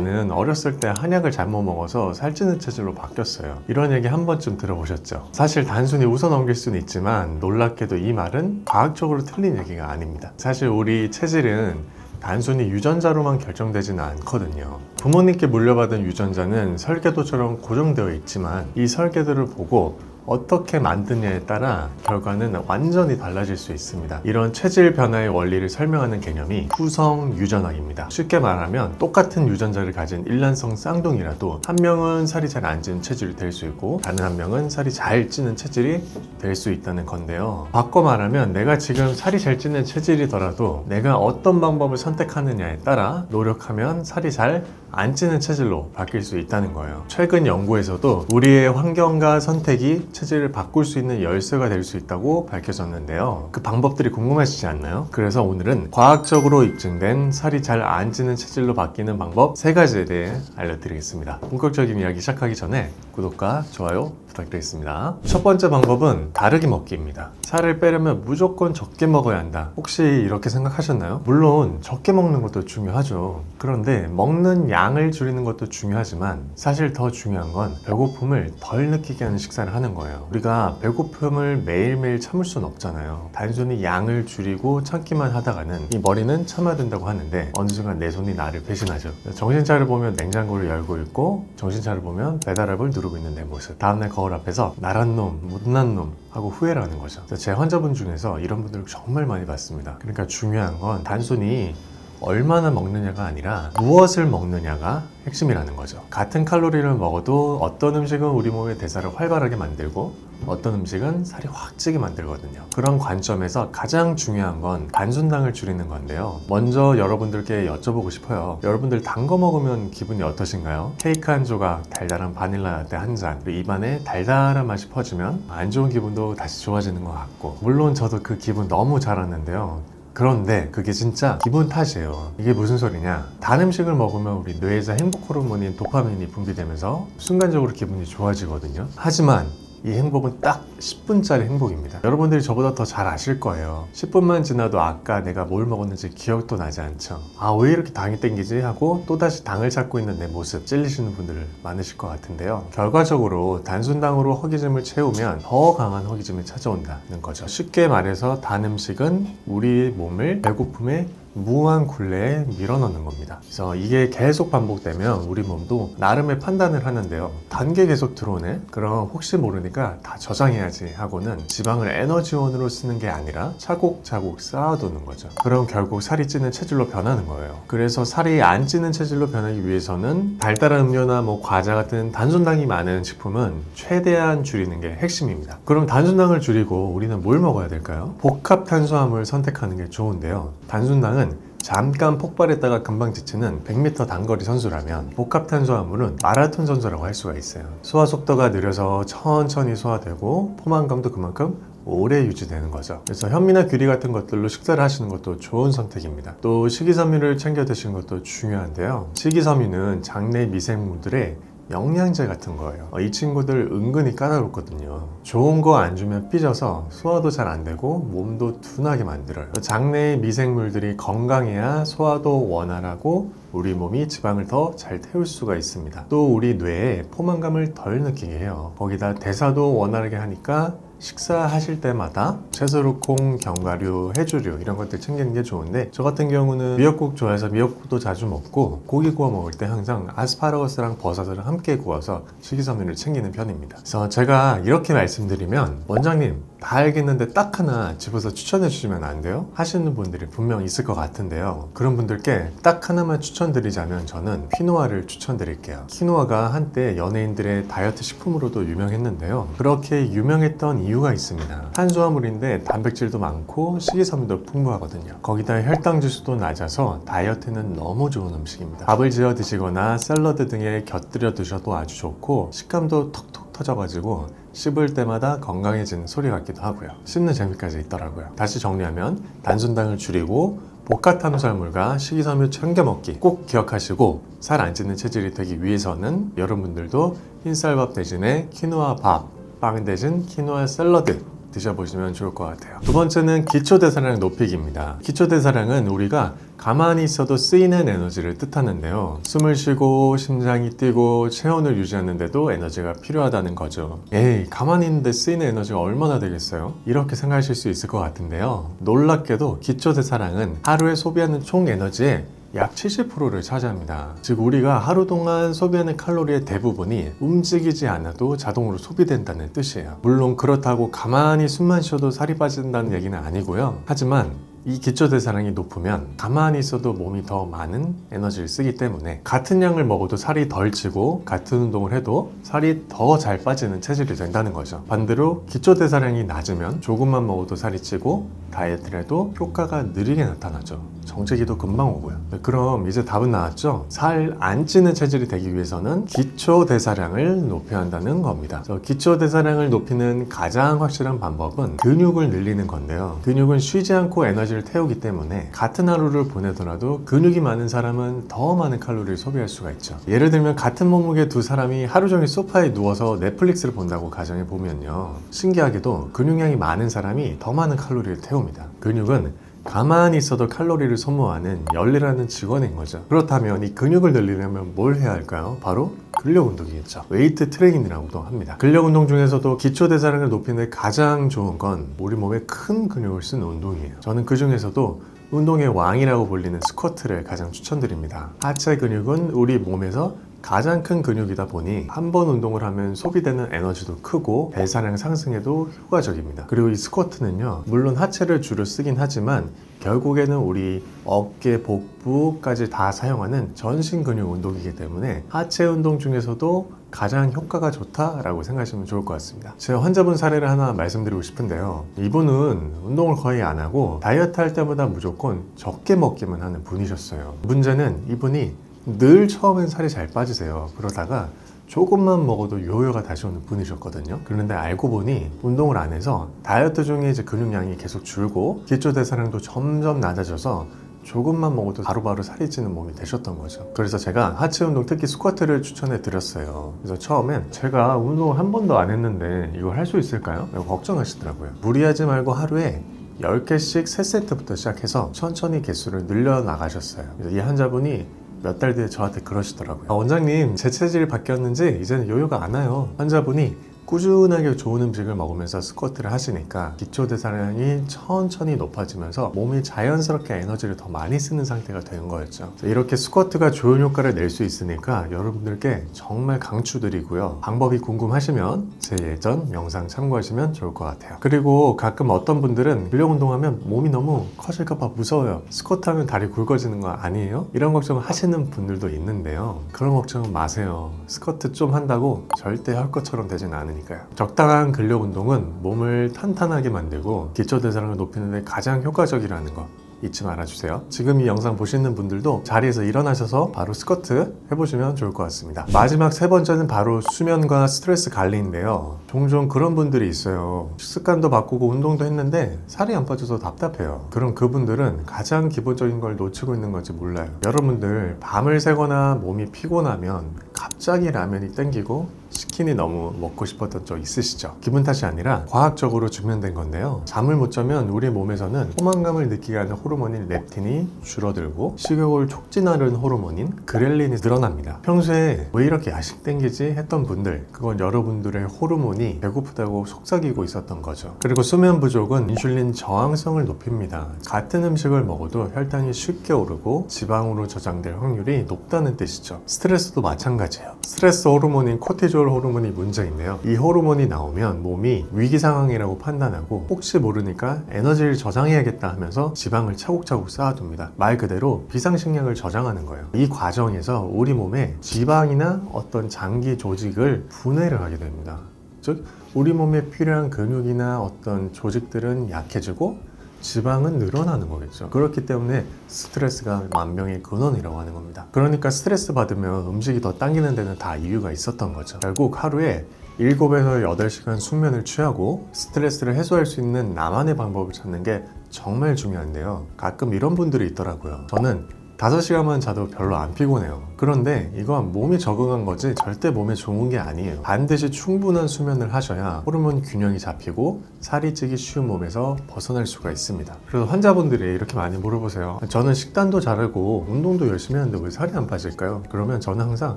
나는 어렸을 때 한약을 잘못 먹어서 살찌는 체질로 바뀌었어요. 이런 얘기 한 번쯤 들어보셨죠? 사실 단순히 웃어 넘길 수는 있지만 놀랍게도 이 말은 과학적으로 틀린 얘기가 아닙니다. 사실 우리 체질은 단순히 유전자로만 결정되지는 않거든요. 부모님께 물려받은 유전자는 설계도처럼 고정되어 있지만 이 설계도를 보고 어떻게 만드냐에 따라 결과는 완전히 달라질 수 있습니다. 이런 체질 변화의 원리를 설명하는 개념이 후성 유전학입니다. 쉽게 말하면 똑같은 유전자를 가진 일란성 쌍둥이라도 한 명은 살이 잘 안 찌는 체질이 될 수 있고 다른 한 명은 살이 잘 찌는 체질이 될 수 있다는 건데요. 바꿔 말하면 내가 지금 살이 잘 찌는 체질이더라도 내가 어떤 방법을 선택하느냐에 따라 노력하면 살이 잘 안 찌는 체질로 바뀔 수 있다는 거예요. 최근 연구에서도 우리의 환경과 선택이 체질을 바꿀 수 있는 열쇠가 될 수 있다고 밝혀졌는데요. 그 방법들이 궁금하시지 않나요? 그래서 오늘은 과학적으로 입증된 살이 잘 안 찌는 체질로 바뀌는 방법 3가지에 대해 알려드리겠습니다. 본격적인 이야기 시작하기 전에 구독과 좋아요 부탁드리겠습니다. 첫 번째 방법은 다르게 먹기입니다. 살을 빼려면 무조건 적게 먹어야 한다. 혹시 이렇게 생각하셨나요? 물론 적게 먹는 것도 중요하죠. 그런데 먹는 양을 줄이는 것도 중요하지만 사실 더 중요한 건 배고픔을 덜 느끼게 하는 식사를 하는 거예요. 우리가 배고픔을 매일매일 참을 수는 없잖아요. 단순히 양을 줄이고 참기만 하다가는 이 머리는 참아야 된다고 하는데 어느 순간 내 손이 나를 배신하죠. 정신차려 보면 냉장고를 열고 있고 정신차려 보면 배달앱을 누르고 있는 내 모습. 다음날 거울 앞에서 나란 놈, 못난 놈 하고 후회를 하는 거죠. 제 환자분 중에서 이런 분들을 정말 많이 봤습니다. 그러니까 중요한 건 단순히 얼마나 먹느냐가 아니라 무엇을 먹느냐가 핵심이라는 거죠. 같은 칼로리를 먹어도 어떤 음식은 우리 몸의 대사를 활발하게 만들고 어떤 음식은 살이 확 찌게 만들거든요. 그런 관점에서 가장 중요한 건 단순당을 줄이는 건데요. 먼저 여러분들께 여쭤보고 싶어요. 여러분들 단 거 먹으면 기분이 어떠신가요? 케이크 한 조각, 달달한 바닐라 라떼 한 잔, 그리고 입안에 달달한 맛이 퍼지면 안 좋은 기분도 다시 좋아지는 것 같고, 물론 저도 그 기분 너무 잘 아는데요. 그런데 그게 진짜 기분 탓이에요. 이게 무슨 소리냐? 단 음식을 먹으면 우리 뇌에서 행복 호르몬인 도파민이 분비되면서 순간적으로 기분이 좋아지거든요. 하지만 이 행복은 딱 10분짜리 행복입니다. 여러분들이 저보다 더 잘 아실 거예요. 10분만 지나도 아까 내가 뭘 먹었는지 기억도 나지 않죠. 아, 왜 이렇게 당이 땡기지? 하고 또다시 당을 찾고 있는 내 모습 찔리시는 분들 많으실 것 같은데요. 결과적으로 단순당으로 허기짐을 채우면 더 강한 허기짐이 찾아온다는 거죠. 쉽게 말해서 단 음식은 우리 몸을 배고픔에 무한 굴레에 밀어넣는 겁니다. 그래서 이게 계속 반복되면 우리 몸도 나름의 판단을 하는데요. 단 게 계속 들어오네? 그럼 혹시 모르니까 다 저장해야지 하고는 지방을 에너지원으로 쓰는 게 아니라 차곡차곡 쌓아두는 거죠. 그럼 결국 살이 찌는 체질로 변하는 거예요. 그래서 살이 안 찌는 체질로 변하기 위해서는 달달한 음료나 과자 같은 단순당이 많은 식품은 최대한 줄이는 게 핵심입니다. 그럼 단순당을 줄이고 우리는 뭘 먹어야 될까요? 복합 탄수화물 선택하는 게 좋은데요. 단순당은 잠깐 폭발했다가 금방 지치는 100m 단거리 선수라면 복합 탄수화물은 마라톤 선수라고 할 수가 있어요. 소화 속도가 느려서 천천히 소화되고 포만감도 그만큼 오래 유지되는 거죠. 그래서 현미나 귀리 같은 것들로 식사를 하시는 것도 좋은 선택입니다. 또 식이섬유를 챙겨 드시는 것도 중요한데요. 식이섬유는 장내 미생물들의 영양제 같은 거예요. 이 친구들 은근히 까다롭거든요. 좋은 거 안 주면 삐져서 소화도 잘 안 되고 몸도 둔하게 만들어요. 장내의 미생물들이 건강해야 소화도 원활하고 우리 몸이 지방을 더 잘 태울 수가 있습니다. 또 우리 뇌에 포만감을 덜 느끼게 해요. 거기다 대사도 원활하게 하니까 식사하실 때마다 채소로 콩, 견과류, 해조류 이런 것들 챙기는 게 좋은데 저 같은 경우는 미역국 좋아해서 미역국도 자주 먹고 고기 구워 먹을 때 항상 아스파라거스랑 버섯을 함께 구워서 식이섬유를 챙기는 편입니다. 그래서 제가 이렇게 말씀드리면 원장님 다 알겠는데 딱 하나 집어서 추천해 주시면 안 돼요? 하시는 분들이 분명 있을 것 같은데요. 그런 분들께 딱 하나만 추천드리자면 저는 키노아를 추천드릴게요. 키노아가 한때 연예인들의 다이어트 식품으로도 유명했는데요. 그렇게 유명했던 이유가 있습니다. 탄수화물인데 단백질도 많고 식이섬유도 풍부하거든요. 거기다 혈당 지수도 낮아서 다이어트는 너무 좋은 음식입니다. 밥을 지어 드시거나 샐러드 등에 곁들여 드셔도 아주 좋고 식감도 톡톡 터져가지고 씹을 때마다 건강해지는 소리 같기도 하고요. 씹는 재미까지 있더라고요. 다시 정리하면 단순당을 줄이고 복합 탄수화물과 식이섬유 챙겨 먹기 꼭 기억하시고 살 안 찌는 체질이 되기 위해서는 여러분들도 흰쌀밥 대신에 키노아 밥, 빵 대신 키노아 샐러드 드셔보시면 좋을 것 같아요. 두 번째는 기초대사량 높이기입니다. 기초대사량은 우리가 가만히 있어도 쓰이는 에너지를 뜻하는데요. 숨을 쉬고 심장이 뛰고 체온을 유지하는데도 에너지가 필요하다는 거죠. 에이, 가만히 있는데 쓰이는 에너지가 얼마나 되겠어요? 이렇게 생각하실 수 있을 것 같은데요. 놀랍게도 기초대사량은 하루에 소비하는 총 에너지의 약 70%를 차지합니다. 즉 우리가 하루 동안 소비하는 칼로리의 대부분이 움직이지 않아도 자동으로 소비된다는 뜻이에요. 물론 그렇다고 가만히 숨만 쉬어도 살이 빠진다는 얘기는 아니고요. 하지만 이 기초대사량이 높으면 가만히 있어도 몸이 더 많은 에너지를 쓰기 때문에 같은 양을 먹어도 살이 덜 찌고 같은 운동을 해도 살이 더 잘 빠지는 체질이 된다는 거죠. 반대로 기초대사량이 낮으면 조금만 먹어도 살이 찌고 다이어트를 해도 효과가 느리게 나타나죠. 정체기도 금방 오고요. 그럼 이제 답은 나왔죠? 살 안 찌는 체질이 되기 위해서는 기초대사량을 높여야 한다는 겁니다. 기초대사량을 높이는 가장 확실한 방법은 근육을 늘리는 건데요. 근육은 쉬지 않고 에너지를 태우기 때문에 같은 하루를 보내더라도 근육이 많은 사람은 더 많은 칼로리를 소비할 수가 있죠. 예를 들면 같은 몸무게 두 사람이 하루 종일 소파에 누워서 넷플릭스를 본다고 가정해 보면요. 신기하게도 근육량이 많은 사람이 더 많은 칼로리를 태웁니다. 근육은 가만히 있어도 칼로리를 소모하는 열이라는 직원인 거죠. 그렇다면 이 근육을 늘리려면 뭘 해야 할까요? 바로 근력 운동이겠죠. 웨이트 트레이닝이라고도 합니다. 근력 운동 중에서도 기초대사량을 높이는 가장 좋은 건 우리 몸에 큰 근육을 쓰는 운동이에요. 저는 그 중에서도 운동의 왕이라고 불리는 스쿼트를 가장 추천드립니다. 하체 근육은 우리 몸에서 가장 큰 근육이다 보니 한 번 운동을 하면 소비되는 에너지도 크고 배사량 상승에도 효과적입니다. 그리고 이 스쿼트는요, 물론 하체를 주로 쓰긴 하지만 결국에는 우리 어깨, 복부까지 다 사용하는 전신 근육 운동이기 때문에 하체 운동 중에서도 가장 효과가 좋다라고 생각하시면 좋을 것 같습니다. 제가 환자분 사례를 하나 말씀드리고 싶은데요. 이분은 운동을 거의 안 하고 다이어트 할 때마다 무조건 적게 먹기만 하는 분이셨어요. 문제는 이분이 늘 처음엔 살이 잘 빠지세요. 그러다가 조금만 먹어도 요요가 다시 오는 분이셨거든요. 그런데 알고 보니 운동을 안 해서 다이어트 중에 이제 근육량이 계속 줄고 기초대사량도 점점 낮아져서 조금만 먹어도 바로바로 살이 찌는 몸이 되셨던 거죠. 그래서 제가 하체 운동, 특히 스쿼트를 추천해 드렸어요. 그래서 처음엔 제가 운동을 한 번도 안 했는데 이걸 할 수 있을까요? 라고 걱정하시더라고요. 무리하지 말고 하루에 10개씩 3세트부터 시작해서 천천히 개수를 늘려나가셨어요. 그래서 이 환자분이 몇 달 뒤에 저한테 그러시더라고요. 원장님, 제 체질이 바뀌었는지 이제는 요요가 안 와요. 환자분이 꾸준하게 좋은 음식을 먹으면서 스쿼트를 하시니까 기초대사량이 천천히 높아지면서 몸이 자연스럽게 에너지를 더 많이 쓰는 상태가 되는 거였죠. 이렇게 스쿼트가 좋은 효과를 낼 수 있으니까 여러분들께 정말 강추드리고요. 방법이 궁금하시면 제 예전 영상 참고하시면 좋을 것 같아요. 그리고 가끔 어떤 분들은 근력 운동하면 몸이 너무 커질까 봐 무서워요. 스쿼트 하면 다리 굵어지는 거 아니에요? 이런 걱정을 하시는 분들도 있는데요. 그런 걱정은 마세요. 스쿼트 좀 한다고 절대 할 것처럼 되진 않으니까요. 적당한 근력 운동은 몸을 탄탄하게 만들고 기초대사량을 높이는 데 가장 효과적이라는 거 잊지 말아주세요. 지금 이 영상 보시는 분들도 자리에서 일어나셔서 바로 스쿼트 해보시면 좋을 것 같습니다. 마지막 세 번째는 바로 수면과 스트레스 관리인데요. 종종 그런 분들이 있어요. 식습관도 바꾸고 운동도 했는데 살이 안 빠져서 답답해요. 그럼 그분들은 가장 기본적인 걸 놓치고 있는 건지 몰라요. 여러분들 밤을 새거나 몸이 피곤하면 갑자기 라면이 땡기고 치킨이 너무 먹고 싶었던 적 있으시죠? 기분 탓이 아니라 과학적으로 증명된 건데요. 잠을 못 자면 우리 몸에서는 포만감을 느끼게 하는 호르몬인 렙틴이 줄어들고 식욕을 촉진하는 호르몬인 그렐린이 늘어납니다. 평소에 왜 이렇게 야식 땡기지 했던 분들, 그건 여러분들의 호르몬이 배고프다고 속삭이고 있었던 거죠. 그리고 수면 부족은 인슐린 저항성을 높입니다. 같은 음식을 먹어도 혈당이 쉽게 오르고 지방으로 저장될 확률이 높다는 뜻이죠. 스트레스도 마찬가지예요. 스트레스 호르몬인 코티졸 호르몬이 문제인데요. 이 호르몬이 나오면 몸이 위기 상황이라고 판단하고 혹시 모르니까 에너지를 저장해야겠다 하면서 지방을 차곡차곡 쌓아둡니다. 말 그대로 비상식량을 저장하는 거예요. 이 과정에서 우리 몸에 지방이나 어떤 장기 조직을 분해를 하게 됩니다. 즉 우리 몸에 필요한 근육이나 어떤 조직들은 약해지고 지방은 늘어나는 거겠죠. 그렇기 때문에 스트레스가 만병의 근원이라고 하는 겁니다. 그러니까 스트레스 받으면 음식이 더 당기는 데는 다 이유가 있었던 거죠. 결국 하루에 7에서 8시간 숙면을 취하고 스트레스를 해소할 수 있는 나만의 방법을 찾는 게 정말 중요한데요. 가끔 이런 분들이 있더라고요. 저는 5시간만 자도 별로 안 피곤해요. 그런데 이건 몸이 적응한 거지 절대 몸에 좋은 게 아니에요. 반드시 충분한 수면을 하셔야 호르몬 균형이 잡히고 살이 찌기 쉬운 몸에서 벗어날 수가 있습니다. 그래서 환자분들이 이렇게 많이 물어보세요. 저는 식단도 잘하고 운동도 열심히 하는데 왜 살이 안 빠질까요? 그러면 저는 항상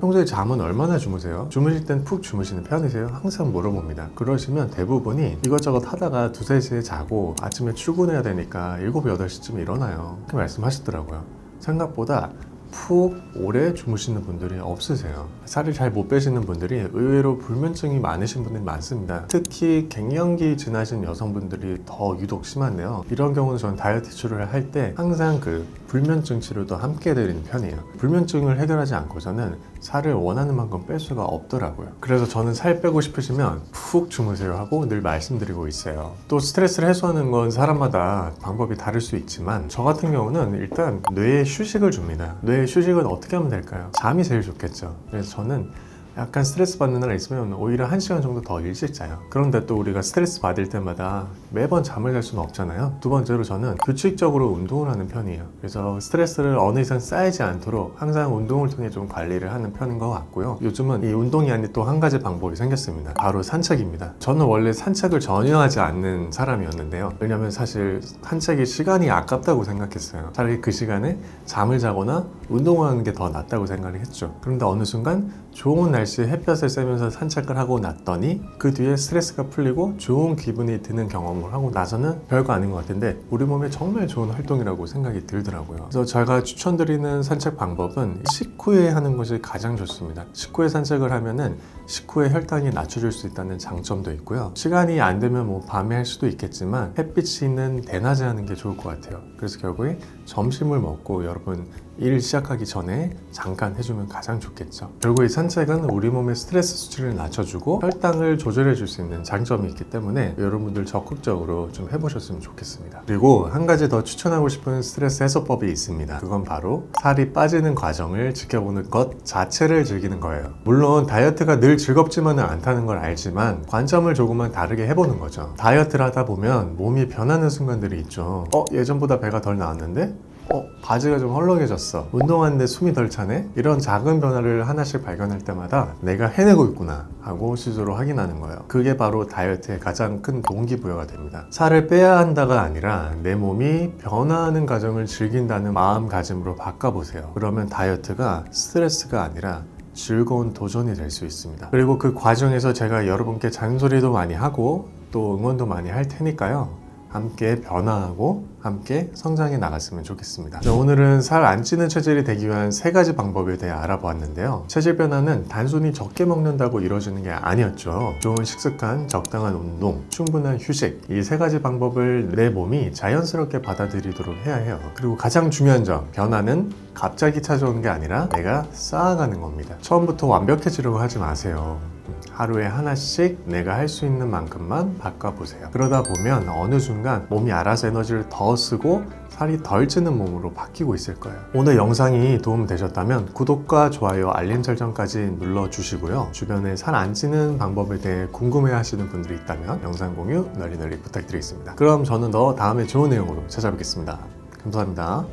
평소에 잠은 얼마나 주무세요? 주무실 땐 푹 주무시는 편이세요? 항상 물어봅니다. 그러시면 대부분이 이것저것 하다가 2-3시에 자고 아침에 출근해야 되니까 7, 8시쯤 일어나요. 그렇게 말씀하시더라고요. 생각보다 푹 오래 주무시는 분들이 없으세요. 살을 잘 못 빼시는 분들이 의외로 불면증이 많으신 분들이 많습니다. 특히 갱년기 지나신 여성분들이 더 유독 심한데요. 이런 경우는 저는 다이어트 치료를 할 때 항상 그 불면증 치료도 함께 드리는 편이에요. 불면증을 해결하지 않고서는 살을 원하는 만큼 뺄 수가 없더라고요. 그래서 저는 살 빼고 싶으시면 푹 주무세요 하고 늘 말씀드리고 있어요. 또 스트레스를 해소하는 건 사람마다 방법이 다를 수 있지만 저 같은 경우는 일단 뇌에 휴식을 줍니다. 뇌에 휴식은 어떻게 하면 될까요? 잠이 제일 좋겠죠. 그래서 저는 약간 스트레스 받는 날 있으면 오히려 1시간 정도 더 일찍 자요. 그런데 또 우리가 스트레스 받을 때마다 매번 잠을 잘 수는 없잖아요. 두 번째로 저는 규칙적으로 운동을 하는 편이에요. 그래서 스트레스를 어느 이상 쌓이지 않도록 항상 운동을 통해 좀 관리를 하는 편인 것 같고요. 요즘은 이 운동이 아닌 또 한 가지 방법이 생겼습니다. 바로 산책입니다. 저는 원래 산책을 전혀 하지 않는 사람이었는데요. 왜냐면 사실 산책이 시간이 아깝다고 생각했어요. 차라리 그 시간에 잠을 자거나 운동을 하는 게 더 낫다고 생각을 했죠. 그런데 어느 순간 좋은 날씨에 햇볕을 쐬면서 산책을 하고 났더니 그 뒤에 스트레스가 풀리고 좋은 기분이 드는 경험을 하고 나서는 별거 아닌 것 같은데 우리 몸에 정말 좋은 활동이라고 생각이 들더라고요. 그래서 제가 추천드리는 산책 방법은 식후에 하는 것이 가장 좋습니다. 식후에 산책을 하면은 식후에 혈당이 낮춰줄 수 있다는 장점도 있고요. 시간이 안 되면 뭐 밤에 할 수도 있겠지만 햇빛이 있는 대낮에 하는 게 좋을 것 같아요. 그래서 결국에 점심을 먹고 여러분 일 시작하기 전에 잠깐 해주면 가장 좋겠죠. 결국 이 산책은 우리 몸의 스트레스 수치를 낮춰주고 혈당을 조절해 줄 수 있는 장점이 있기 때문에 여러분들 적극적으로 좀 해보셨으면 좋겠습니다. 그리고 한 가지 더 추천하고 싶은 스트레스 해소법이 있습니다. 그건 바로 살이 빠지는 과정을 지켜보는 것 자체를 즐기는 거예요. 물론 다이어트가 늘 즐겁지만은 않다는 걸 알지만 관점을 조금만 다르게 해보는 거죠. 다이어트를 하다 보면 몸이 변하는 순간들이 있죠. 예전보다 배가 덜 나왔는데? 바지가 좀 헐렁해졌어. 운동하는데 숨이 덜 차네? 이런 작은 변화를 하나씩 발견할 때마다 내가 해내고 있구나 하고 스스로 확인하는 거예요. 그게 바로 다이어트의 가장 큰 동기부여가 됩니다. 살을 빼야 한다가 아니라 내 몸이 변화하는 과정을 즐긴다는 마음가짐으로 바꿔보세요. 그러면 다이어트가 스트레스가 아니라 즐거운 도전이 될 수 있습니다. 그리고 그 과정에서 제가 여러분께 잔소리도 많이 하고 또 응원도 많이 할 테니까요. 함께 변화하고 함께 성장해 나갔으면 좋겠습니다. 오늘은 살 안 찌는 체질이 되기 위한 3가지 방법에 대해 알아보았는데요. 체질 변화는 단순히 적게 먹는다고 이루어지는 게 아니었죠. 좋은 식습관, 적당한 운동, 충분한 휴식, 이 3가지 방법을 내 몸이 자연스럽게 받아들이도록 해야 해요. 그리고 가장 중요한 점, 변화는 갑자기 찾아오는 게 아니라 내가 쌓아가는 겁니다. 처음부터 완벽해지려고 하지 마세요. 하루에 하나씩 내가 할 수 있는 만큼만 바꿔보세요. 그러다 보면 어느 순간 몸이 알아서 에너지를 더 쓰고 살이 덜 찌는 몸으로 바뀌고 있을 거예요. 오늘 영상이 도움되셨다면 구독과 좋아요, 알림 설정까지 눌러주시고요. 주변에 살 안 찌는 방법에 대해 궁금해 하시는 분들이 있다면 영상 공유 널리 부탁드리겠습니다. 그럼 저는 다음에 좋은 내용으로 찾아뵙겠습니다. 감사합니다.